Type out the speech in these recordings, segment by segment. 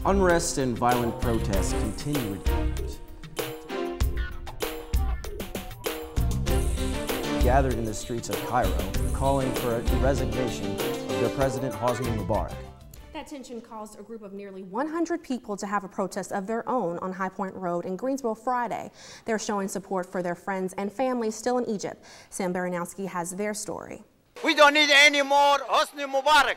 Unrest and violent protests continue in Egypt. Gathered in the streets of Cairo, calling for the resignation of their president, Hosni Mubarak. That tension caused a group of nearly 100 people to have a protest of their own on High Point Road in Greensboro Friday. They're showing support for their friends and family still in Egypt. Sam Baranowski has their story. We don't need any more Hosni Mubarak.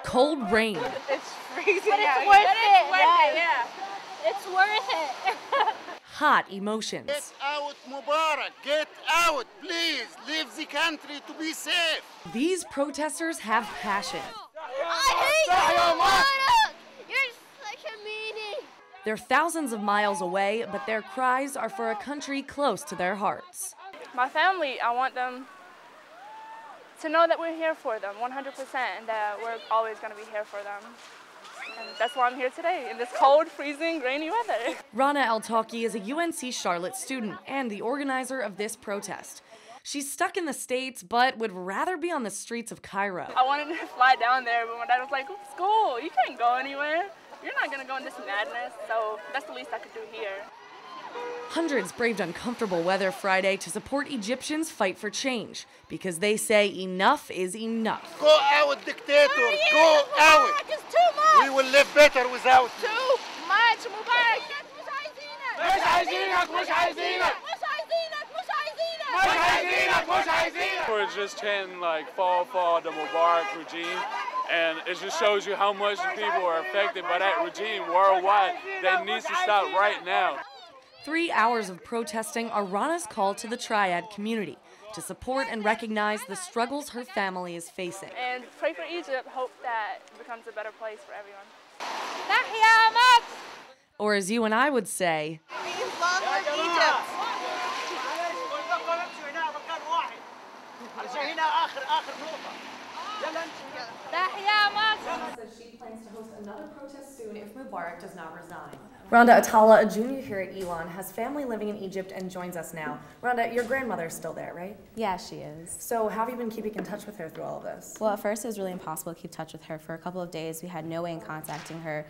Cold rain. It's freezing but out. It's worth it. Yeah. It's worth it. Hot emotions. Get out, Mubarak. Get out, please. Leave the country to be safe. These protesters have passion. I hate you, Mubarak. You're such a meanie. They're thousands of miles away, but their cries are for a country close to their hearts. My family, I want them to know that we're here for them 100% and that we're always going to be here for them. And that's why I'm here today in this cold, freezing, rainy weather. Rana El-Tawki is a UNC Charlotte student and the organizer of this protest. She's stuck in the States, but would rather be on the streets of Cairo. I wanted to fly down there, but my dad was like, school, you can't go anywhere. You're not going to go in this madness, so that's the least I could do here. Hundreds braved uncomfortable weather Friday to support Egyptians' fight for change, because they say enough is enough. Go out, dictator. Go out. It's too much. We will live better without you. Too much, Mubarak. مش عايزينك. مش عايزينك. We're just chanting like fall the Mubarak regime, and it just shows you how much the people are affected by that regime worldwide. That needs to stop right now. 3 hours of protesting are Rana's call to the Triad community to support and recognize the struggles her family is facing. And pray for Egypt, hope that it becomes a better place for everyone. Or as you and I would say, Long live Egypt. She plans to host another protest soon if Mubarak does not resign. Rhonda Atala, a junior here at Elon, has family living in Egypt and joins us now. Rhonda, your grandmother's still there, right? Yeah, she is. So how have you been keeping in touch with her through all of this? Well, at first it was really impossible to keep touch with her. For a couple of days, we had no way in contacting her.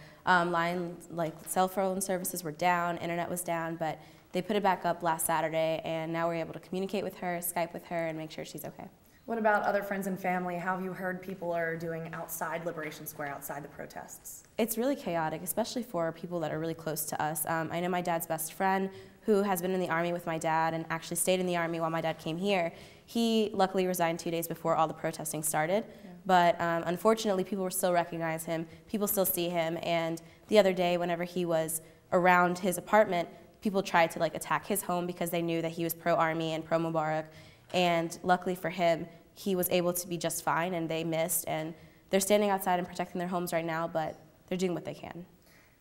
Cell phone services were down, internet was down, but they put it back up last Saturday, and now we're able to communicate with her, Skype with her, and make sure she's okay. What about other friends and family? How have you heard people are doing outside Liberation Square, outside the protests? It's really chaotic, especially for people that are really close to us. I know my dad's best friend, who has been in the Army with my dad and actually stayed in the Army while my dad came here. He luckily resigned 2 days before all the protesting started. Yeah. But unfortunately, people still recognize him, people still see him, and the other day, whenever he was around his apartment, people tried to attack his home because they knew that he was pro-Army and pro-Mubarak. And luckily for him, he was able to be just fine, and they missed, and they're standing outside and protecting their homes right now, but they're doing what they can.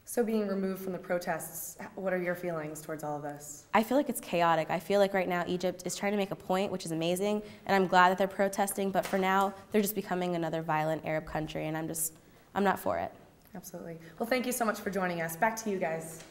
So being removed from the protests, what are your feelings towards all of this? I feel like it's chaotic. I feel like right now Egypt is trying to make a point, which is amazing, and I'm glad that they're protesting, but for now, they're just becoming another violent Arab country, and I'm not for it. Absolutely. Well, thank you so much for joining us. Back to you guys.